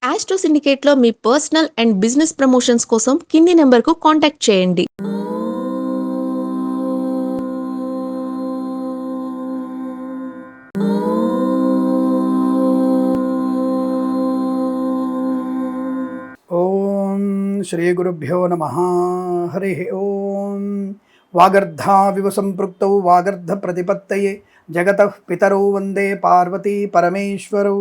Astro సిండికేట్‌లో మీ personal and business promotions కోసం కింది నంబర్‌కు కాంటాక్ట్ చేయండి. ఓం శ్రీ గురుభ్యో నమ. హరి ఓం. వాగర్ధావివ సంపృక్తౌ వాగర్ధ ప్రతిపత్తయే జగతః పితరౌ వందే పార్వతీ పరమేశ్వరౌ.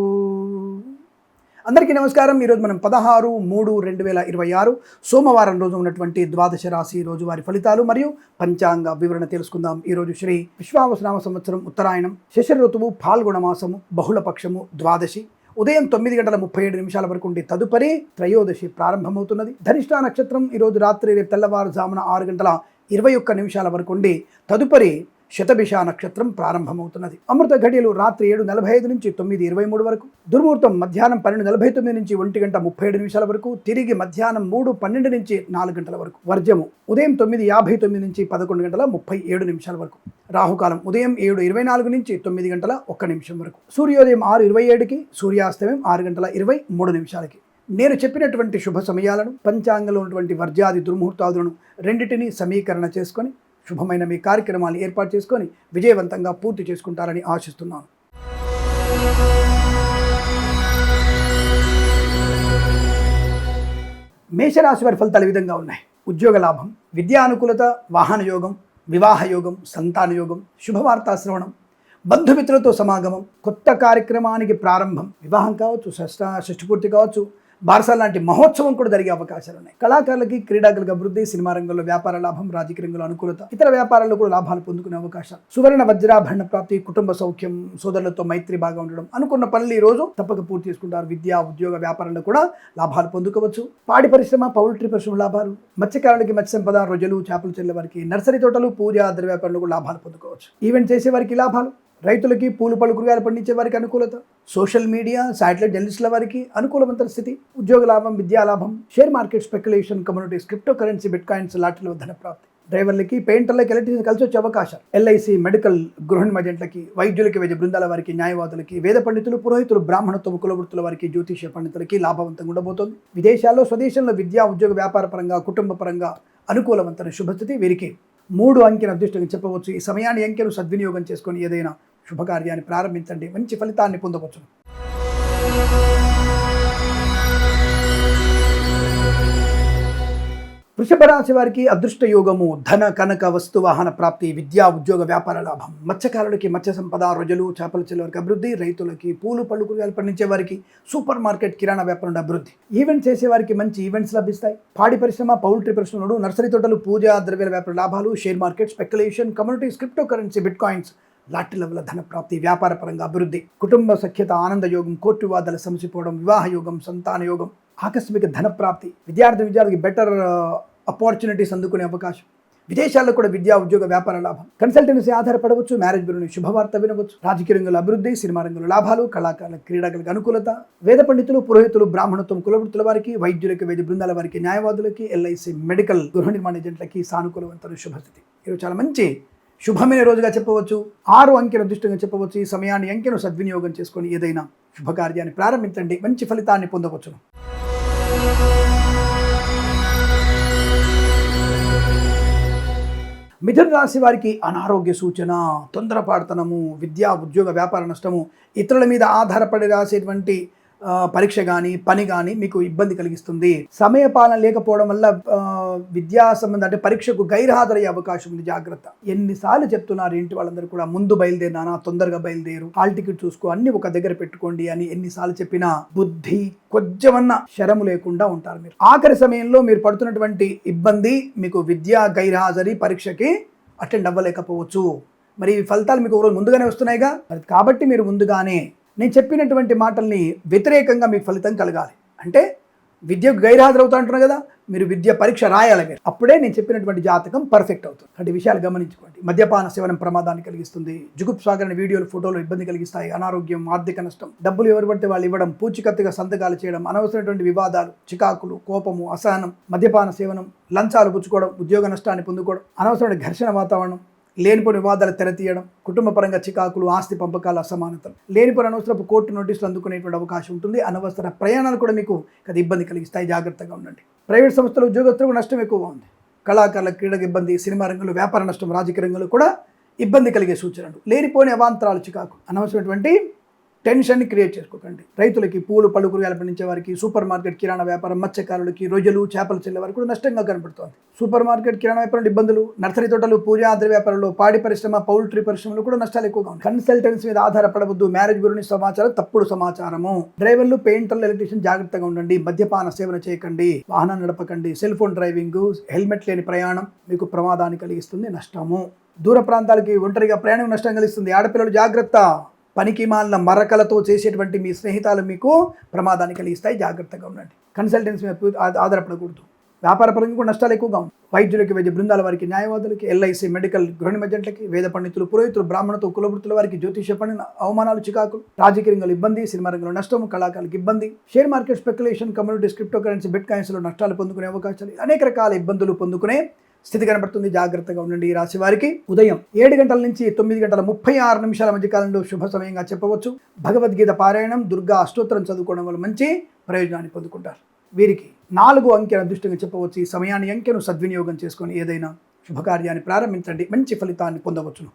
అందరికీ నమస్కారం. ఈరోజు మనం 16/3/2026 సోమవారం రోజు ఉన్నటువంటి ద్వాదశ రాశి రోజువారి ఫలితాలు మరియు పంచాంగ వివరణ తెలుసుకుందాం. ఈరోజు శ్రీ విశ్వావసునామ సంవత్సరం ఉత్తరాయణం, శశిర ఋతువు, పాల్గొన మాసము, బహుళపక్షము, ద్వాదశి. ఉదయం 9:37 వరకు ఉండి తదుపరి త్రయోదశి ప్రారంభమవుతున్నది. ధనిష్ఠా నక్షత్రం ఈరోజు రాత్రి రేపు తెల్లవారుజామున 6:21 వరకు ఉండి తదుపరి శతభిష నక్షత్రం ప్రారంభమవుతున్నది. అమృత ఘడియలు రాత్రి 7:45 నుంచి 9:23 వరకు, దుర్ముహూర్తం మధ్యాహ్నం 12:49 నుంచి 1:37 వరకు, తిరిగి మధ్యాహ్నం 3:12 నుంచి 4 గంటల వరకు, వర్జము ఉదయం 9:59 నుంచి 11:37 వరకు, రాహుకాలం ఉదయం 7:24 నుంచి 9:01 వరకు, సూర్యోదయం 6:27కి, సూర్యాస్తమయం 6:23 నేను చెప్పినటువంటి శుభ సమయాలను, పంచాంగంలో ఉన్నటువంటి వర్జాది దుర్ముహూర్తాదులను రెండింటినీ సమీకరణ చేసుకొని శుభమైన మీ కార్యక్రమాలు ఏర్పాటు చేసుకొని విజయవంతంగా పూర్తి చేసుకుంటారని ఆశిస్తున్నాను. మేషరాశి వారి ఫలితాలు ఈ విధంగా ఉన్నాయి. ఉద్యోగ లాభం, విద్యా అనుకూలత, వాహన యోగం, వివాహ యోగం, సంతాన యోగం, శుభవార్తా శ్రవణం, బంధుమిత్రులతో సమాగమం, కొత్త కార్యక్రమానికి ప్రారంభం, వివాహం కావచ్చు, షష్ఠపూర్తి కావచ్చు, బారసాల లాంటి మహోత్సవం కూడా జరిగే అవకాశాలు ఉన్నాయి. కళాకారులకి, క్రీడాకులకు అభివృద్ధి, సినిమా రంగంలో వ్యాపార లాభం, రాజకీయ రంగంలో అనుకూలత, ఇతర వ్యాపారాల్లో కూడా లాభాలు పొందుకునే అవకాశాలు, సువర్ణ వజ్రాభరణ ప్రాప్తి, కుటుంబ సౌఖ్యం, సోదరులతో మైత్రి బాగా ఉండడం, అనుకున్న పనులు ఈ రోజు తప్పక పూర్తి చేసుకుంటారు. విద్యా, ఉద్యోగ, వ్యాపారంలో కూడా లాభాలు పొందుకోవచ్చు. పాడి పరిశ్రమ, పౌల్ట్రీ పరిశ్రమ లాభాలు, మత్స్యకారులకి మత్స్య సంపద, రొయ్యలు, చేపలు చెల్లె వారికి, నర్సరీ తోటలు, పూజ, ద్రవ్య వ్యాపారంలో కూడా లాభాలు పొందుకోవచ్చు. ఈవెంట్ చేసే వారికి లాభాలు, రైతులకి, పూలు పళ్ళు కూరగాయలు పండించే వారికి అనుకూలత, సోషల్ మీడియా, శాటిలైట్ జర్నలిస్టుల వారికి అనుకూలవంతమైన స్థితి, ఉద్యోగ లాభం, విద్యా లాభం, share market, speculation, communities, cryptocurrency, bitcoins, లాటరీలో ధన ప్రాప్తి, డ్రైవర్లకి, పెయింటర్లకి, ఎలక్ట్రీషియన్ కలిసి వచ్చే అవకాశాలు, ఎల్ఐసి, మెడికల్, గృహ మజెంట్లకి, వైద్యులకి, వైద్య బృందాల వారికి, న్యాయవాదులకి, వేద పండితులు, పురోహితులు, బ్రాహ్మణత్వం, కులవృత్తుల వారికి, జ్యోతిష్య పండితులకి లాభవంతంగా ఉండబోతోంది. విదేశాల్లో, స్వదేశంలో విద్యా, ఉద్యోగ, వ్యాపార పరంగా, కుటుంబ పరంగా అనుకూలవంతమైన శుభస్థితి వీరికి 3 అంకెను అదృష్టంగా చెప్పవచ్చు. ఈ సమయాన్ని అంకెను సద్వినియోగం చేసుకొని ఏదైనా శుభకార్యాన్ని ప్రారంభించండి, మంచి ఫలితాన్ని పొందవచ్చు. వృషభ రాశి వారికి అదృష్ట యోగము, ధన, కనక, వస్తు, వాహన ప్రాప్తి, విద్యా, ఉద్యోగ, వ్యాపార లాభం, మత్స్యకారులకి మత్స్య సంపద, రొయ్యలు, చేపల చెల్లె వారికి అభివృద్ధి, రైతులకి, పూలు పళ్ళు కూరగాయలు పండించే వారికి, సూపర్ మార్కెట్, కిరాణా వ్యాపారంలో అభివృద్ధి, ఈవెంట్ చేసే వారికి మంచి ఈవెంట్స్ లభిస్తాయి. పాడి పరిశ్రమ, పౌల్ట్రీ పరిశ్రమలు, నర్సరీ తోటలు, పూజ, ద్రవ్యాల వ్యాపార లాభాలు, share market, speculation, communities, cryptocurrency, bit coins, lottery level ధన ప్రాప్తి, వ్యాపార పరంగా అభివృద్ధి, కుటుంబ సఖ్యత, ఆనంద యోగం, కోర్టు వివాదాలు సమసిపోవడం, వివాహ యోగం, సంతాన యోగం, ఆకస్మిక ధన ప్రాప్తి, విద్యార్థికి బెటర్ ఆపర్చునిటీస్ అందుకునే అవకాశం, విదేశాల్లో కూడా విద్యా, ఉద్యోగ, వ్యాపార లాభం, కన్సల్టెన్సీ ఆధారపడవచ్చు, మ్యారేజ్ బ్యూరోని శుభవార్త వినవచ్చు, రాజకీయ రంగంలో అభివృద్ధి, సినిమా రంగంలో లాభాలు, కళాకారుల, క్రీడాకులకు అనుకూలత, వేద పండితులు, పురోహితులు, బ్రాహ్మణత్వం, కులవృత్తుల వారికి, వైద్యులకి, వైద్య బృందాల వారికి, న్యాయవాదులకి, ఎల్ఐసి, మెడికల్, గృహ నిర్మాణ ఏజెంట్లకి సానుకూలవంతమైన శుభస్థితి. ఈరోజు చాలా మంచి శుభమైన రోజుగా చెప్పవచ్చు. 6 అంకెను అదృష్టంగా చెప్పవచ్చు. ఈ సమయాన్ని అంకెను సద్వినియోగం చేసుకొని ఏదైనా శుభకార్యాన్ని ప్రారంభించండి, మంచి ఫలితాన్ని పొందవచ్చు. మిథున రాశి వారికి అనారోగ్య సూచన, తొందరపాటుతనము, విద్యా, ఉద్యోగ, వ్యాపార నష్టము, ఇతరుల మీద ఆధారపడి రాసేటువంటి పరీక్ష కానీ, పని కానీ మీకు ఇబ్బంది కలిగిస్తుంది. సమయపాలన లేకపోవడం వల్ల విద్యా సంబంధం అంటే పరీక్షకు గైర్హాజరయ్యే అవకాశం ఉంది. జాగ్రత్త. ఎన్నిసార్లు చెప్తున్నారు ఇంటి వాళ్ళందరూ కూడా, ముందు బయలుదేరినా, తొందరగా బయలుదేరు, హాల్ టికెట్ చూసుకో, అన్ని ఒక దగ్గర పెట్టుకోండి అని ఎన్నిసార్లు చెప్పినా బుద్ధి కొంచెమన్నా శరము లేకుండా ఉంటారు మీరు. ఆఖరి సమయంలో మీరు పడుతున్నటువంటి ఇబ్బంది మీకు విద్యా గైర్హాజరీ, పరీక్షకి అటెండ్ అవ్వలేకపోవచ్చు. మరి ఫలితాలు మీకు ఒకరోజు ముందుగానే వస్తున్నాయిగా, కాబట్టి మీరు ముందుగానే నేను చెప్పినటువంటి మాటల్ని వ్యతిరేకంగా మీకు ఫలితం కలగాలి అంటే విద్యకు గైర్హాజరవుతా అంటున్నారు కదా, మీరు విద్య పరీక్ష రాయాలి. మీరు అప్పుడే నేను చెప్పినటువంటి జాతకం పర్ఫెక్ట్ అవుతుంది. అంటే విషయాలు గమనించుకోండి. మద్యపాన సేవనం ప్రమాదాన్ని కలిగిస్తుంది, జుగుప్సాగరణ వీడియోలు, ఫోటోలు ఇబ్బంది కలిగిస్తాయి, అనారోగ్యం, ఆర్థిక నష్టం, డబ్బులు ఎవరు పడితే వాళ్ళు ఇవ్వడం, పూచికత్తుగా సంతకాలు చేయడం, అనవసరమైనటువంటి వివాదాలు, చికాకులు, కోపము, అసహనం, మద్యపాన సేవనం, లంచాలు పుచ్చుకోవడం, ఉద్యోగ నష్టాన్ని పొందుకోవడం, అనవసరమైన ఘర్షణ వాతావరణం, లేనిపోని వివాదాలు తెరతీయడం, కుటుంబ పరంగా చికాకులు, ఆస్తి పంపకాల అసమానతలు, లేనిపోని అనవసరపు కోర్టు నోటీసులు అందుకునేటువంటి అవకాశం ఉంటుంది. అనవసర ప్రయాణాలు కూడా మీకు అది ఇబ్బంది కలిగిస్తాయి, జాగ్రత్తగా ఉండండి. ప్రైవేట్ సంస్థలు ఉద్యోగస్తులకు నష్టం ఎక్కువగా ఉంది. కళాకారుల క్రీడకు ఇబ్బంది, సినిమా రంగంలో వ్యాపార నష్టం, రాజకీయ రంగంలో కూడా ఇబ్బంది కలిగే సూచనలు. లేనిపోని అవాంతరాలు, చికాకు, అనవసరమైనటువంటి టెన్షన్ని క్రియేట్ చేసుకోకండి. రైతులకి, పూలు పళ్ళు కూరగాయలు పండించే వారికి, సూపర్ మార్కెట్ కిరాణా వ్యాపారం, మత్స్యకారులకి, రొయ్యలు చేపలు చెల్లే వారికి కూడా నష్టంగా కనబడుతోంది. సూపర్ మార్కెట్ కిరాణా వ్యాపారంలో ఇబ్బందులు, నర్సరీ తోటలు, పూజా ఆద్ర వ్యాపారంలో, పాడి పరిశ్రమ, పౌల్ట్రీ పరిశ్రమలో కూడా నష్టాలు ఎక్కువగా ఉన్నాయి. కన్సల్టెన్సీ మీద ఆధారపడవద్దు. మ్యారేజ్ గురించి సమాచారం తప్పుడు సమాచారము. డ్రైవర్లు, పెయింటర్లు, ఎలక్ట్రీషియన్ జాగ్రత్తగా ఉండండి. మద్యపాన సేవన చేయకండి, వాహనం నడపకండి. సెల్ ఫోన్ డ్రైవింగ్, హెల్మెట్ లేని ప్రయాణం మీకు ప్రమాదాన్ని కలిగిస్తుంది, నష్టము. దూర ప్రాంతాలకి ఒంటరిగా ప్రయాణం నష్టం కలిగిస్తుంది. ఆడపిల్లలు జాగ్రత్త. పనికి మాలిన మరకలతో చేసేటువంటి మీ స్నేహితాలు మీకు ప్రమాదాన్ని కలిగిస్తాయి, జాగ్రత్తగా ఉండండి. కన్సల్టెన్సీ మీద ఆధారపడకూడదు. వ్యాపార పరంగా కూడా నష్టాలు ఎక్కువగా ఉన్నాయి. వైద్యులకి, వైద్య బృందాల వారికి, న్యాయవాదులకి, ఎల్ఐసి, మెడికల్, గృహ మధ్యంట్లకి, వేద పండితులు, పురోహితులు, బ్రాహ్మణతో కులవృత్తుల వారికి, జ్యోతిష పండిన అవమానాలు, చికాకులు, రాజకీయ రంగంలో ఇబ్బంది, సినిమా రంగంలో నష్టం, కళాకారులకు ఇబ్బంది, share market speculation, communities, cryptocurrency, బిట్ కాయిన్స్లో నష్టాలు పొందుకునే అవకాశాలు, అనేక రకాల ఇబ్బందులు పొందుకునే స్థితి కనబడుతుంది, జాగ్రత్తగా ఉండండి. ఈ రాశి వారికి ఉదయం 7 గంటల నుంచి 9 గంటల 36 నిమిషాల మధ్య కాలంలో శుభ సమయంగా చెప్పవచ్చు. భగవద్గీత పారాయణం, దుర్గా అష్టోత్తరం చదువుకోవడం వల్ల మంచి ప్రయోజనాన్ని పొందుకుంటారు. వీరికి 4 అంకెల అదృష్టంగా చెప్పవచ్చు. ఈ సమయాన్ని, అంకెను సద్వినియోగం చేసుకొని ఏదైనా శుభకార్యాన్ని ప్రారంభించండి, మంచి ఫలితాన్ని పొందవచ్చును.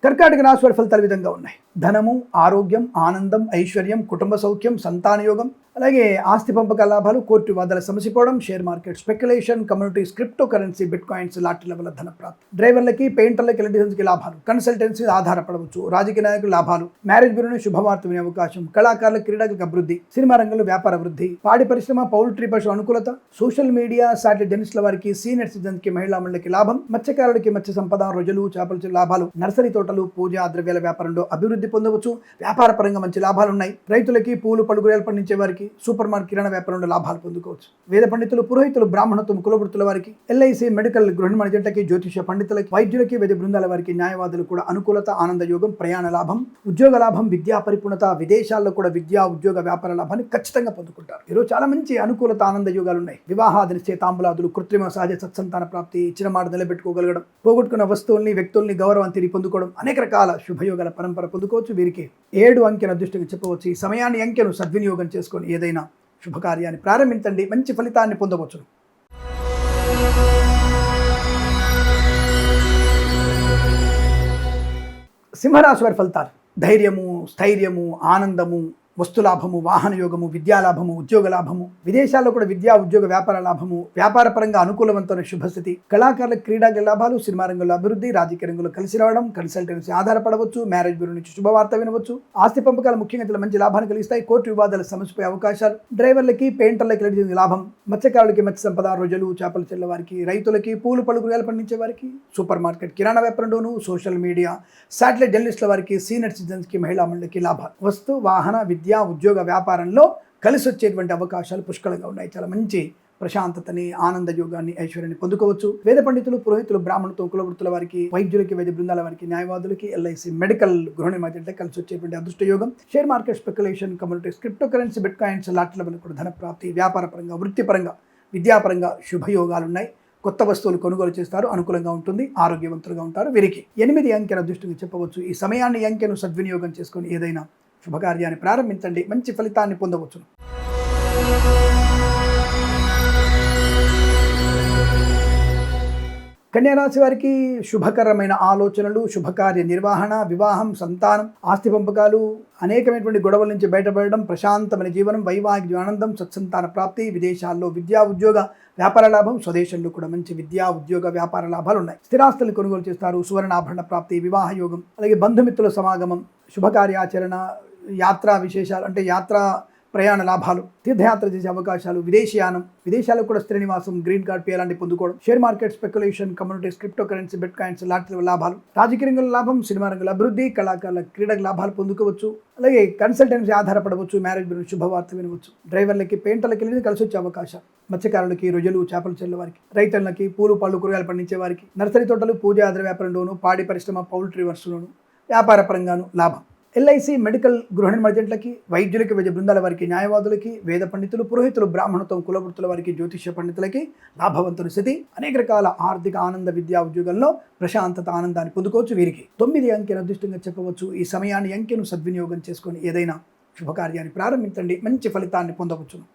కర్కాటక రాశి వారి ఫలితాలు విధంగా ఉన్నాయి. ధనము, ఆరోగ్యం, ఆనందం, ఐశ్వర్యం, కుటుంబ సౌఖ్యం, సంతానయోగం, అలాగే ఆస్తి పంపక లాభాలు, కోర్టు వివాదాల సమసిపోవడం, share market speculation, communities, cryptocurrency, bitcoins, లాటరీల వల్ల ధన ప్రాప్తి. డ్రైవర్లకి, పెయింటర్లకి, ఎలక్ట్రీషియన్స్కి లాభాలు, కన్సల్టెన్సీ ఆధారపడవచ్చు. రాజకీయ నాయకులు లాభాలు, మ్యారేజ్ బ్యూరోని శుభవార్త వినే అవకాశం, కళాకారుల, క్రీడలకు అభివృద్ధి, సినిమా రంగంలో వ్యాపార వృద్ధి, పాడి పరిశ్రమ, పౌల్ట్రీ పరిశ్రమ అనుకూలత, సోషల్ మీడియా, శాటిలైట్ జర్నలిస్టుల వారికి, సీనియర్ సిటిజన్స్కి, మహిళా మండలికి లాభం, మత్స్యకారులకి మత్స్య సంపద, రొయ్యలు, చేపలు లాభాలు, నర్సరీ తోటలు, పూజా ద్రవ్యాల వ్యాపారంలో అభివృద్ధి పొందవచ్చు. వ్యాపార పరంగా మంచి లాభాలు ఉన్నాయి. రైతులకి, పూలు పళ్ళు కూరగాయలు పండించే వారికి, సూపర్ మార్కెట్ కిరాణా వ్యాపారంలో లాభాలు పొందుకోవచ్చు. వేద పండితులు, పురోహితులు, బ్రాహ్మణత్వం, కులవృత్తుల వారికి, ఎల్ఐసి, మెడికల్, గృహ మధ్యంట్లకి, జ్యోతిష పండితులకి, వైద్యులకి, వైద్య బృందాల వారికి, న్యాయవాదులు కూడా అనుకూలత, ఆనంద యోగం, ప్రయాణ లాభం, ఉద్యోగ లాభం, విద్యా పరిపూర్ణత, విదేశాల్లో కూడా విద్యా, ఉద్యోగ, వ్యాపార లాభాన్ని ఖచ్చితంగా పొందుకుంటారు. ఈరోజు చాలా మంచి అనుకూలత, ఆనంద యోగాలు ఉన్నాయి. వివాహాది నిశ్చయితాంబులాదులు, కృత్రిమ సహజ సత్సంతాన ప్రాప్తి, ఇచ్చిన మాట నిలబెట్టుకోగలగడం, పోగొట్టుకున్న వస్తువుల్ని, వ్యక్తుల్ని గౌరవం తిరిగి పొందుకోవడం, అనేక రకాల శుభయోగాల పరంపర పొందుకోవచ్చు. వీరికి 7 అంకెను అదృష్టంగా చెప్పవచ్చు. ఈ సమయాన్ని, అంకెను సద్వినియోగం చేసుకొని ఏదైనా శుభకార్యాన్ని ప్రారంభించండి, మంచి ఫలితాన్ని పొందవచ్చు. సింహరాశి వారి ఫలితాలు: ధైర్యము, స్థైర్యము, ఆనందము, వస్తులాభము, వాహన యోగము, విద్యాలాభము, ఉద్యోగ లాభము, విదేశాల్లో కూడా విద్యా, ఉద్యోగ, వ్యాపార లాభము, వ్యాపార పరంగా అనుకూలవంతమైన శుభస్థితి, కళాకారుల, క్రీడా లాభాలు, సినిమా రంగంలో అభివృద్ధి, రాజకీయ రంగంలో కలిసి రావడం, కన్సల్టెన్సీ ఆధారపడవచ్చు. మ్యారేజ్ బ్యూరో నుంచి శుభవార్త వినవచ్చు. ఆస్తి పంపకాలు ముఖ్యంగా మంచి లాభాన్ని కలిగిస్తాయి. కోర్టు వివాదాలు సమసిపోయే అవకాశాలు. డ్రైవర్లకి, పెయింటర్లకి ఎలక్ట్రీషియన్స్కి లాభం, మత్స్యకారులకి మత్స్య సంపద, రొయ్యలు, చేపలు చెల్లే వారికి, రైతులకి, పూలు పళ్ళు కూరగాయలు పండించే వారికి, సూపర్ మార్కెట్ కిరాణా వ్యాపారంలోను, సోషల్ మీడియా, శాటిలైట్ జర్నలిస్టుల వారికి, సీనియర్ సిటిజన్స్కి, మహిళా మండలికి లాభాలు. వస్తు, వాహన, విద్య, ఉద్యోగ, వ్యాపారంలో కలిసి వచ్చేటువంటి అవకాశాలు పుష్కలంగా ఉన్నాయి. చాలా మంచి ప్రశాంతతని, ఆనంద యోగాన్ని, ఐశ్వర్యాన్ని పొందుకోవచ్చు. వేద పండితులు, పురోహితులు, బ్రాహ్మణత్వం, కులవృత్తుల వారికి, వైద్యులకి, వైద్య బృందాల వారికి, న్యాయవాదులకి, ఎల్ఐసి, మెడికల్, గృహ మధ్యంటే కలిసి వచ్చేటువంటి అదృష్ట యోగం. Share market speculation, communities, cryptocurrency, bitcoins, లాటరీల వల్ల కూడా ధన ప్రాప్తి. వ్యాపార పరంగా, వృత్తిపరంగా, విద్యాపరంగా శుభయోగాలు ఉన్నాయి. కొత్త వస్తువులు కొనుగోలు చేస్తారు, అనుకూలంగా ఉంటుంది, ఆరోగ్యవంతులుగా ఉంటారు. వీరికి 8 అంకెల అదృష్టంగా చెప్పవచ్చు. ఈ సమయాన్ని, అంకెను సద్వినియోగం చేసుకొని ఏదైనా శుభకార్యాన్ని ప్రారంభించండి, మంచి ఫలితాన్ని పొందవచ్చు. కన్యారాశి వారికి శుభకరమైన ఆలోచనలు, శుభకార్య నిర్వహణ, వివాహం, సంతానం, ఆస్తి పంపకాలు, అనేకమైనటువంటి గొడవల నుంచి బయటపడడం, ప్రశాంతమైన జీవనం, వైవాహిక ఆనందం, సత్సంతాన ప్రాప్తి, విదేశాల్లో విద్యా, ఉద్యోగ, వ్యాపార లాభం, స్వదేశంలో కూడా మంచి విద్యా, ఉద్యోగ, వ్యాపార లాభాలు ఉన్నాయి. స్థిరాస్తులు కొనుగోలు చేస్తారు. సువర్ణాభరణ ప్రాప్తి, వివాహ యోగం, అలాగే బంధుమిత్రుల సమాగమం, శుభకార్యాచరణ, యాత్రా విశేషాలు అంటే యాత్రా ప్రయాణ లాభాలు, తీర్థయాత్ర చేసే అవకాశాలు, విదేశీయానం, విదేశాలకు కూడా స్థిర నివాసం, గ్రీన్ కార్డ్ పే లాంటి పొందుకోవడం, share market speculation, communities, cryptocurrency, bitcoins, లాటరీల లాభాలు, రాజకీయ రంగంలో లాభం, సినిమా రంగంలో అభివృద్ధి, కళాకారుల, క్రీడకు లాభాలు పొందుకోవచ్చు. అలాగే కన్సల్టెన్సీ ఆధారపడవచ్చు. మ్యారేజ్ బ్యూరో శుభవార్త వినవచ్చు. డ్రైవర్లకి, పెయింటర్లకి వెళ్ళి కలిసి వచ్చే అవకాశాలు. మత్స్యకారులకి, రొయ్యలు, చేపలు చెల్లే వారికి, రైతులకి, పూలు పళ్ళు కూరగాయలు పండించే వారికి, నర్సరీ తోటలు, పూజా ఆద్ర వ్యాపారంలోను, పాడి పరిశ్రమ, పౌల్ట్రీ వర్స్లోను, వ్యాపార పరంగాను లాభం. ఎల్ఐసి మెడికల్ గృహ నిర్మాణాలకి, వైద్యులకి, వైద్య బృందాల వారికి, న్యాయవాదులకి, వేద పండితులు, పురోహితులు, బ్రాహ్మణత్వం, కులవృత్తుల వారికి, జ్యోతిష్య పండితులకి లాభవంతుల స్థితి. అనేక రకాల ఆర్థిక ఆనంద, విద్యా ఉద్యోగంలో ప్రశాంతత, ఆనందాన్ని పొందుకోవచ్చు. వీరికి 9 అంకెను అదృష్టంగా చెప్పవచ్చు. ఈ సమయాన్ని అంకెను సద్వినియోగం చేసుకొని ఏదైనా శుభకార్యాన్ని ప్రారంభించండి, మంచి ఫలితాన్ని పొందవచ్చును.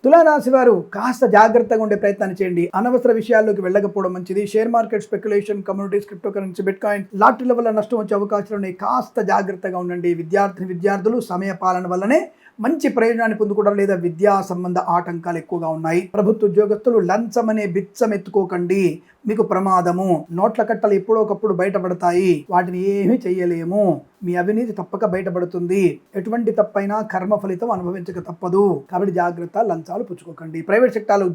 తులారాశి వారు కాస్త జాగ్రత్తగా ఉండే ప్రయత్నాన్ని చేయండి. అనవసర విషయాల్లోకి వెళ్ళకపోవడం మంచిది. Share market, speculation, communities, cryptocurrency, bitcoin, లాటరీల వల్ల నష్టం వచ్చే అవకాశాలు ఉన్నాయి. కాస్త జాగ్రత్తగా ఉండండి. విద్యార్థులు సమయ పాలన వల్లనే మంచి ప్రయోజనాన్ని పొందుకోవడం లేదా విద్యా సంబంధ ఆటంకాలు ఎక్కువగా ఉన్నాయి. ప్రభుత్వ ఉద్యోగస్తులు లంచం అనే బిచ్చం ఎత్తుకోకండి, మీకు ప్రమాదము. నోట్ల కట్టలు ఎప్పుడో ఒకప్పుడు బయటపడతాయి, వాటిని ఏమీ చెయ్యలేము. మీ అవినీతి తప్పక బయటపడుతుంది. ఎటువంటి తప్పైనా కర్మ ఫలితం అనుభవించక తప్పదు. కాబట్టి జాగ్రత్త, లంచాలు పుచ్చుకోకండి. ప్రైవేట్ సెక్టార్లో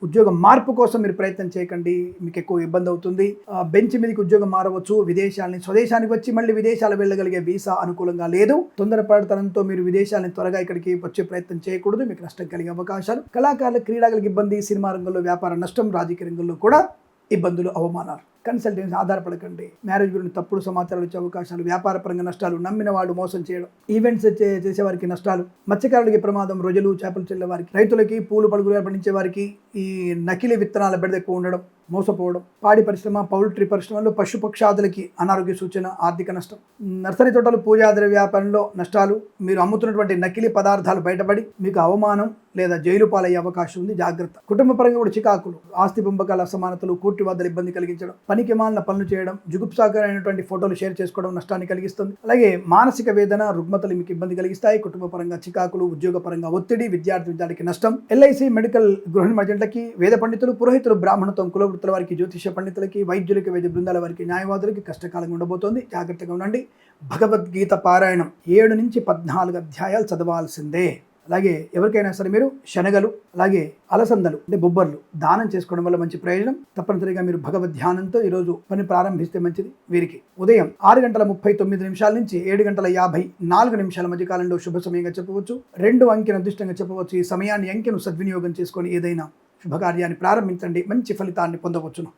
ఉద్యోగం మార్పు కోసం మీరు ప్రయత్నం చేయకండి, మీకు ఎక్కువ ఇబ్బంది అవుతుంది. బెంచ్ మీదకి ఉద్యోగం మారవచ్చు. స్వదేశానికి వచ్చి మళ్ళీ విదేశాలు వెళ్ళగలిగే వీసా అనుకూలంగా లేదు. తొందరపడతనంతో మీరు విదేశాలని త్వరగా ఇక్కడికి వచ్చే ప్రయత్నం చేయకూడదు, మీకు నష్టం కలిగే అవకాశాలు. కళాకారులు, క్రీడాలకు ఇబ్బంది, సినిమా రంగంలో వ్యాపార నష్టం, రాజకీయ రంగంలో కూడా ఇబ్బందులు, అవమానాలు. కన్సల్టెన్సీ ఆధారపడకండి. మ్యారేజ్ గురించి తప్పుడు సమాచారాలు వచ్చే అవకాశాలు, వ్యాపార పరంగా నష్టాలు, నమ్మిన వాళ్ళు మోసం చేయడం, ఈవెంట్స్ చేసేవారికి నష్టాలు, మత్స్యకారులకి ప్రమాదం, రొయ్యలు, చేపలు చెల్లే వారికి, రైతులకి, పూలు పలుకులు పండించే వారికి ఈ నకిలీ విత్తనాల బెడద ఎక్కువ ఉండడం, మోసపోవడం, పాడి పరిశ్రమ, పౌల్ట్రీ పరిశ్రమలో పశుపక్షాదులకి అనారోగ్య సూచన, ఆర్థిక నష్టం, నర్సరీ తోటలు, పూజాద్ర వ్యాపారంలో నష్టాలు, మీరు అమ్ముతున్నటువంటి నకిలీ పదార్థాలు బయటపడి మీకు అవమానం లేదా జైలు పాలయ్యే అవకాశం ఉంది. జాగ్రత్త. కుటుంబ పరంగా కూడా చికాకులు, ఆస్తి పంపకాల అసమానతలు, కోర్టు వద్దల ఇబ్బంది కలిగించడం, పనికి మాలిన పనులు చేయడం, జుగుప్సాకరమైనటువంటి ఫోటోలు షేర్ చేసుకోవడం నష్టాన్ని కలిగిస్తుంది. అలాగే మానసిక వేదన, రుగ్మతలు మీకు ఇబ్బంది కలిగిస్తాయి. కుటుంబ పరంగా చికాకులు, ఉద్యోగ పరంగా ఒత్తిడి, విద్యార్థికి నష్టం. ఎల్ఐసి మెడికల్ గృహ నిర్మాణాలకి, వేద పండితులు, పురోహితులు, బ్రాహ్మణత్వం, కులవృత్తుల వారికి, జ్యోతిష్య పండితులకి, వైద్యులకి, వైద్య బృందాల వారికి, న్యాయవాదులకి కష్టకాలంగా ఉండబోతోంది. జాగ్రత్తగా ఉండండి. భగవద్గీత పారాయణం 7 నుంచి 14 అధ్యాయాలు చదవాల్సిందే. అలాగే ఎవరికైనా సరే మీరు శనగలు, అలాగే అలసందలు అంటే బొబ్బర్లు దానం చేసుకోవడం వల్ల మంచి ప్రయోజనం. తప్పనిసరిగా మీరు భగవద్ ధ్యానంతో ఈరోజు పని ప్రారంభిస్తే మంచిది. వీరికి ఉదయం 6:39 నుంచి 7:54 మధ్య కాలంలో శుభ సమయంగా చెప్పవచ్చు. 2 అంకెను అదృష్టంగా చెప్పవచ్చు. ఈ సమయాన్ని అంకెను సద్వినియోగం చేసుకొని ఏదైనా శుభకార్యాన్ని ప్రారంభించండి, మంచి ఫలితాన్ని పొందవచ్చును.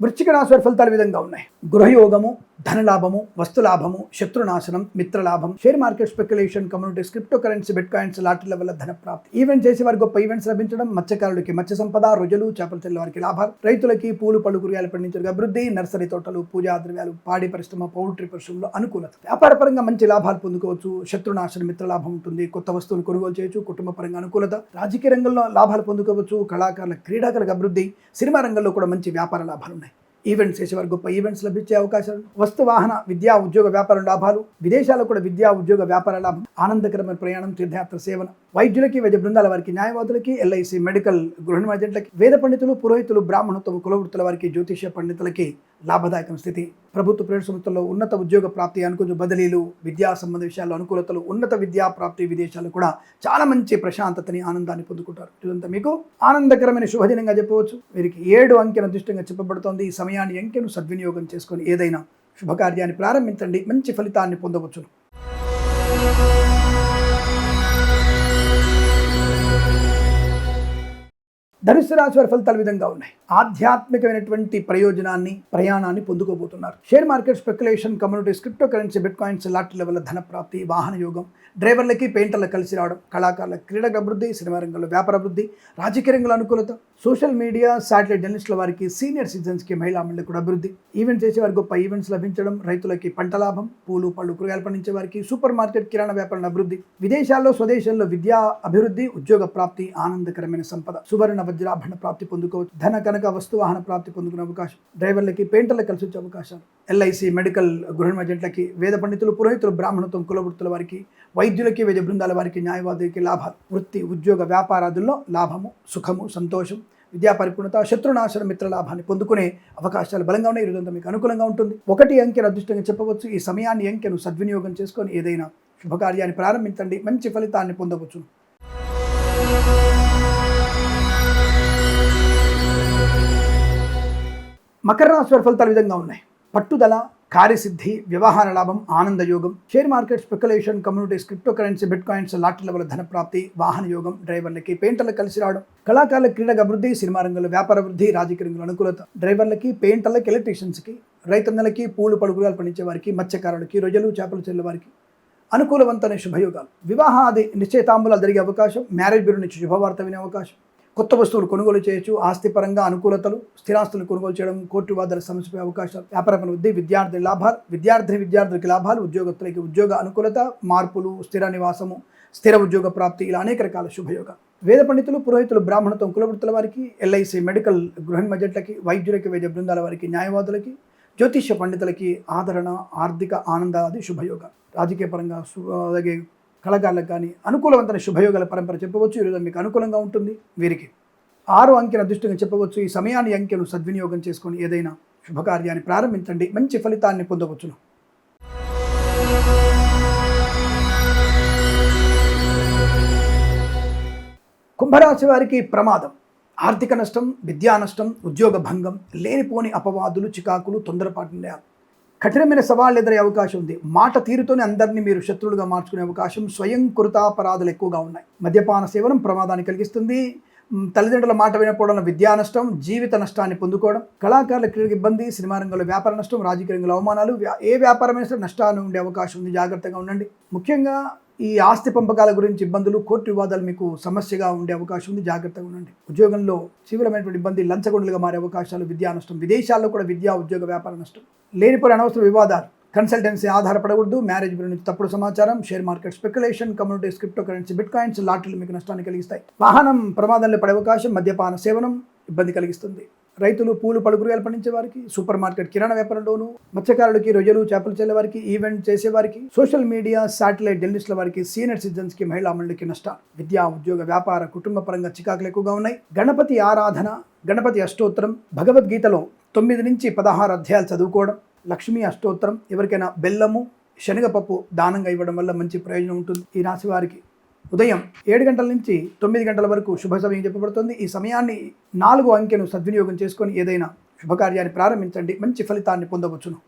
వృశ్చిక రాశి వారి ఫలితాలు విధంగా ఉన్నాయి. గృహయోగము, ధనలాభము, వస్తులాభము, శత్రునాశనం, మిత్రలాభం, share market, speculation, communities, cryptocurrency, bitcoins, లాటరీల వల్ల ధన ప్రాప్తి, ఈవెంట్ చేసే వారికి గొప్ప ఈవెంట్స్ లభించడం, మత్స్యకారులకి మత్స్య సంపద, రొయ్యలు, చేపలు చెల్లె వారికి లాభాలు, రైతులకి పూలు పళ్ళు కూరగాయలు పండించడానికి అభివృద్ధి, నర్సరీ తోటలు, పూజా ద్రవ్యాలు, పాడి పరిశ్రమ, పౌల్ట్రీ పరిశ్రమలో అనుకూలత, వ్యాపార పరంగా మంచి లాభాలు పొందుకోవచ్చు. శత్రునాశనం, మిత్రలాభం ఉంటుంది. కొత్త వస్తువులు కొనుగోలు చేయొచ్చు. కుటుంబ పరంగా అనుకూలత, రాజకీయ రంగంలో లాభాలు పొందుకోవచ్చు. కళాకారుల, క్రీడాకారులకు అభివృద్ధి, సినిమా రంగంలో కూడా మంచి వ్యాపార లాభాలు ఉన్నాయి. ఈవెంట్స్ చేసేవారు గొప్ప ఈవెంట్స్ లభించే అవకాశాలు, వస్తు వాహన, విద్యా ఉద్యోగ వ్యాపార లాభాలు, విదేశాల్లో కూడా విద్యా ఉద్యోగ వ్యాపార లాభం, ఆనందకరమైన ప్రయాణం, తీర్థయాత్ర సేవన, వైద్యులకి, వైద్య బృందాల వారికి, న్యాయవాదులకి, ఎల్ఐసి మెడికల్ గృహ నిర్మాణాలకి, వేద పండితులు, పురోహితులు, బ్రాహ్మణత్వం, కులవృత్తుల వారికి, జ్యోతిష్య పండితులకి లాభదాయకం స్థితి. ప్రభుత్వ ప్రైవేట్ సంస్థల్లో ఉన్నత ఉద్యోగ ప్రాప్తి, అనుకున్న బదిలీలు, విద్యా సంబంధ విషయాల్లో అనుకూలతలు, ఉన్నత విద్యా ప్రాప్తి, విదేశాల్లో కూడా చాలా మంచి ప్రశాంతతని, ఆనందాన్ని పొందుకుంటారు. ఇదంతా మీకు ఆనందకరమైన శుభదినంగా చెప్పవచ్చు. వీరికి 7 అంకెను అదృష్టంగా చెప్పబడుతోంది. ఈ సమయాన్ని అంకెను సద్వినియోగం చేసుకొని ఏదైనా శుభకార్యాన్ని ప్రారంభించండి, మంచి ఫలితాన్ని పొందవచ్చును. ధనుస్సు రాశి వారి ఫలితాలు విధంగా ఉన్నాయి. ఆధ్యాత్మికమైనటువంటి ప్రయాణాన్ని పొందుకోబోతున్నారు. Share market, speculation, communities, cryptocurrency, bitcoins, లాటరీల వల్ల ధన ప్రాప్తి, వాహన యోగం, డ్రైవర్లకి, పెయింటర్లకు కలిసి రావడం, కళాకారుల, క్రీడల అభివృద్ధి, సినిమా రంగంలో వ్యాపార అభివృద్ధి, రాజకీయ రంగంలో అనుకూలత, సోషల్ మీడియా, శాటిలైట్ జర్నలిస్టుల వారికి, సీనియర్ సిటిజన్స్కి, మహిళా మండలికి కూడా అభివృద్ధి, ఈవెంట్ చేసే వారికి గొప్ప ఈవెంట్స్ లభించడం, రైతులకి పంట లాభం, పూలు పళ్ళు కూరగాయలు పండించే వారికి, సూపర్ మార్కెట్, కిరాణా వ్యాపారం అభివృద్ధి, విదేశాల్లో, స్వదేశంలో విద్యా అభివృద్ధి, ఉద్యోగ ప్రాప్తి, ఆనందకరమైన సంపద, సువర్ణ వజ్రాభరణ ప్రాప్తి పొందుకోవచ్చు. ధన, కనక, వస్తు వాహన ప్రాప్తి పొందుకునే అవకాశం, డ్రైవర్లకి, పెయింటర్లకు కలిసి వచ్చే అవకాశాలు, ఎల్ఐసి మెడికల్ గృహ నిర్మాణాలకి, వేద పండితులు, పురోహితులు, బ్రాహ్మణత్వం, కులవృత్తుల వారికి, వైద్యులకి, వైద్య బృందాల వారికి, న్యాయవాదులకి లాభాలు, వృత్తి, ఉద్యోగ వ్యాపారాదుల్లో లాభము, సుఖము, సంతోషం, విద్యా పరిపూర్ణత, శత్రునాశన, మిత్రలాభాన్ని పొందుకునే అవకాశాలు బలంగా ఉన్నాయి. ఈరోజంతా మీకు అనుకూలంగా ఉంటుంది. 1 అంకెను అదృష్టంగా చెప్పవచ్చు. ఈ సమయాన్ని అంకెను సద్వినియోగం చేసుకొని ఏదైనా శుభకార్యాన్ని ప్రారంభించండి, మంచి ఫలితాన్ని పొందవచ్చు. మకర రాశి వారి ఫలితాలు విధంగా ఉన్నాయి. పట్టుదల, కార్యసిద్ధి, వ్యవహార లాభం, ఆనంద యోగం, share market, speculation, communities, cryptocurrency, bitcoins, లాటరీల వల్ల ధన ప్రాప్తి, వాహన యోగం, డ్రైవర్లకి, పెయింటర్లకు కలిసి రావడం, కళాకారుల క్రీడగా అభివృద్ధి, సినిమా రంగంలో వ్యాపార వృద్ధి, రాజకీయ రంగంలో అనుకూలత, డ్రైవర్లకి, పెయింటర్లకి, ఎలక్ట్రీషియన్స్కి, రైతన్నలకి, పూలు పలుకురాలు పండించే వారికి, మత్స్యకారులకి, రొయ్యలు చేపలు చెల్లె వారికి అనుకూలవంతమైన శుభయోగాలు, వివాహాది నిశ్చయితాంబులాలు జరిగే అవకాశం, మ్యారేజ్ బ్యూరో నుంచి శుభవార్త వినే అవకాశం, కొత్త వస్తువులు కొనుగోలు చేయొచ్చు, ఆస్తిపరంగా అనుకూలతలు, స్థిరాస్తులు కొనుగోలు చేయడం, కోర్టు వాదాల సమస్యపై అవకాశాలు, వ్యాపారపరమైన వృద్ధి, విద్యార్థులకి లాభాలు, ఉద్యోగస్తులకి ఉద్యోగ అనుకూలత, మార్పులు, స్థిర నివాసము, స్థిర ఉద్యోగ ప్రాప్తి, ఇలా అనేక రకాల శుభయోగాలు. వేద పండితులు, పురోహితులు, బ్రాహ్మణత్వం, కులవృత్తుల వారికి, ఎల్ఐసి, మెడికల్, గృహ బడ్జెట్లకి, వైద్యులకి, వైద్య బృందాల వారికి, న్యాయవాదులకి, జ్యోతిష్య పండితులకి ఆదరణ, ఆర్థిక ఆనందాది శుభయోగాలు. రాజకీయ పరంగా అలాగే కళాకారులకు కానీ అనుకూలవంతమైన శుభయోగాల పరంపర చెప్పవచ్చు. ఈరోజు మీకు అనుకూలంగా ఉంటుంది. వీరికి 6 అంకెను అదృష్టంగా చెప్పవచ్చు. ఈ సమయాన్ని అంకెను సద్వినియోగం చేసుకొని ఏదైనా శుభకార్యాన్ని ప్రారంభించండి, మంచి ఫలితాన్ని పొందవచ్చును. కుంభరాశి వారికి ప్రమాదం, ఆర్థిక నష్టం, విద్యా నష్టం, ఉద్యోగ భంగం, లేనిపోని అపవాదులు, చికాకులు, తొందరపాటు నిర్ణయాలు, కఠినమైన సవాళ్ళు ఎదురయ్యే అవకాశం ఉంది. మాట తీరుతోనే అందరినీ మీరు శత్రువులుగా మార్చుకునే అవకాశం, స్వయం కృతాపరాధులు ఎక్కువగా ఉన్నాయి. మద్యపాన సేవనం ప్రమాదాన్ని కలిగిస్తుంది. తల్లిదండ్రుల మాట వినకపోవడం విద్యా నష్టం, జీవిత నష్టాన్ని పొందుకోవడం, కళాకారుల క్రీడకు ఇబ్బంది, సినిమా రంగంలో వ్యాపార నష్టం, రాజకీయ రంగంలో అవమానాలు, ఏ వ్యాపారమైన సరే నష్టాలు ఉండే అవకాశం ఉంది. జాగ్రత్తగా ఉండండి. ముఖ్యంగా ఈ ఆస్తి పంపకాల గురించి ఇబ్బందులు, కోర్టు వివాదాలు మీకు సమస్యగా ఉండే అవకాశం ఉంది. జాగ్రత్తగా ఉండండి. ఉద్యోగంలో తీవ్రమైనటువంటి ఇబ్బంది, లంచగొండలుగా మారే అవకాశాలు, విద్యా నష్టం, విదేశాల్లో కూడా విద్యా, ఉద్యోగ, వ్యాపార నష్టం, లేనిపోయిన అనవసర వివాదాలు, కన్సల్టెన్సీ ఆధారపడకూడదు, మ్యారేజ్ బ్యూరో నుంచి తప్పుడు సమాచారం, share market, speculation, communities, cryptocurrency, bitcoins, లాటరీలు మీకు నష్టాన్ని కలిగిస్తాయి. వాహనం ప్రమాదంలో పడే అవకాశం, మద్యపాన సేవనం ఇబ్బంది కలిగిస్తుంది. రైతులు, పూలు పలుకురాలు పండించే వారికి, సూపర్ మార్కెట్, కిరాణా వ్యాపారంలోను, మత్స్యకారులకి, రొయ్యలు చేపలు చెల్లే వారికి, ఈవెంట్ చేసేవారికి, సోషల్ మీడియా, శాటిలైట్ జర్నలిస్టుల వారికి, సీనియర్ సిటిజన్స్కి, మహిళా మండలికి నష్టాలు. విద్యా, ఉద్యోగ, వ్యాపార, కుటుంబ పరంగా చికాకులు ఎక్కువగా ఉన్నాయి. గణపతి ఆరాధన, గణపతి అష్టోత్తరం, భగవద్గీతలో 9 నుంచి 16 అధ్యాయాలు చదువుకోవడం, లక్ష్మీ అష్టోత్తరం, ఎవరికైనా బెల్లము, శనగపప్పు దానంగా ఇవ్వడం వల్ల మంచి ప్రయోజనం ఉంటుంది. ఈ రాశి వారికి ఉదయం 7 గంటల నుంచి 9 గంటల వరకు శుభ సమయం చెప్పబడుతుంది. ఈ సమయాన్ని 4 అంకెను సద్వినియోగం చేసుకొని ఏదైనా శుభకార్యాన్ని ప్రారంభించండి, మంచి ఫలితాన్ని పొందవచ్చును.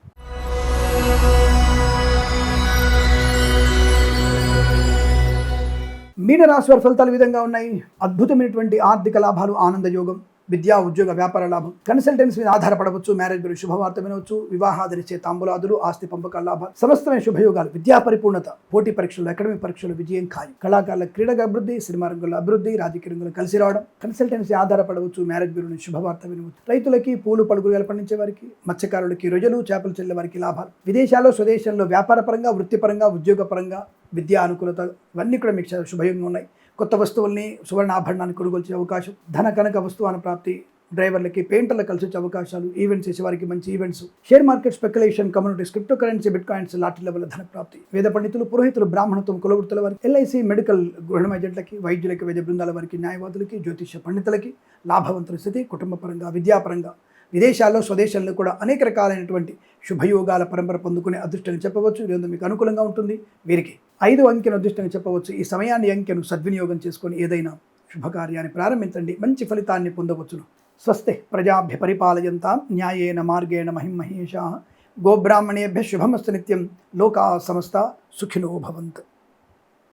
మీనరాశి వారి ఫలితాలు ఈ విధంగా ఉన్నాయి. అద్భుతమైనటువంటి ఆర్థిక లాభాలు, ఆనంద యోగం, విద్యా, ఉద్యోగ, వ్యాపార లాభం, కన్సల్టెన్సీ మీద ఆధారపడవచ్చు, మ్యారేజ్ బ్యూరో శుభవార్త వినవచ్చు, వివాహాదరిచే తాంబూలాదులు, ఆస్తి పంపకాల లాభాలు, సమస్తమైన శుభయోగాలు, విద్యా పరిపూర్ణత, పోటీ పరీక్షలు, అకాడమిక్ పరీక్షలు విజయం ఖాయం, కళాకారుల క్రీడగా అభివృద్ధి, సినిమా రంగంలో అభివృద్ధి, రాజకీయ రంగంలో కలిసి రావడం, కన్సల్టెన్సీ ఆధారపడవచ్చు, మ్యారేజ్ బ్యూరో నుంచి శుభవార్త వినవచ్చు, రైతులకి, పూలు పలుకురాలు పండించే వారికి, మత్స్యకారులకి, రొయ్యలు చేపలు చెల్లే వారికి లాభాలు, విదేశాల్లో, స్వదేశంలో వ్యాపార పరంగా, వృత్తిపరంగా, ఉద్యోగ పరంగా, విద్యా అనుకూలత, ఇవన్నీ కూడా మీకు శుభయోగంగా ఉన్నాయి. కొత్త వస్తువుల్ని, సువర్ణాభరణాన్ని కొనుగోలు చేసే అవకాశం, ధన కనక వస్తువాన ప్రాప్తి, డ్రైవర్లకి, పెయింటర్లకు కలిసి వచ్చే అవకాశాలు, ఈవెంట్స్ చేసే వారికి మంచి events, share market, speculation, communities, cryptocurrency, bitcoins, లాటరీల వల్ల ధన ప్రాప్తి, వేద పండితులు, పురోహితులు, బ్రాహ్మణత్వం, కులవృత్తుల వారికి, ఎల్ఐసి, మెడికల్, గృహ ఏజెంట్లకి, వైద్యులకి, వైద్య బృందాల వారికి, న్యాయవాదులకి, జ్యోతిష్య పండితులకి లాభవంతుల స్థితి, కుటుంబ పరంగా, విద్యాపరంగా, విదేశాల్లో, స్వదేశాల్లో కూడా అనేక రకాలైనటువంటి శుభయోగాల పరంపర పొందుకునే అదృష్టాన్ని చెప్పవచ్చు. ఈరోజు మీకు అనుకూలంగా ఉంటుంది. వీరికి 5 అంకెను అదృష్టాన్ని చెప్పవచ్చు. ఈ సమయాన్ని అంకెను సద్వినియోగం చేసుకొని ఏదైనా శుభకార్యాన్ని ప్రారంభించండి, మంచి ఫలితాన్ని పొందవచ్చును. స్వస్తి ప్రజాభ్య పరిపాలయంతాం న్యాయేన మార్గేణ మహిమహేషాః. గోబ్రాహ్మణేభ్యः శుభమస్తు నిత్యం. లోకాः సమస్తా సుఖినో భవంతు.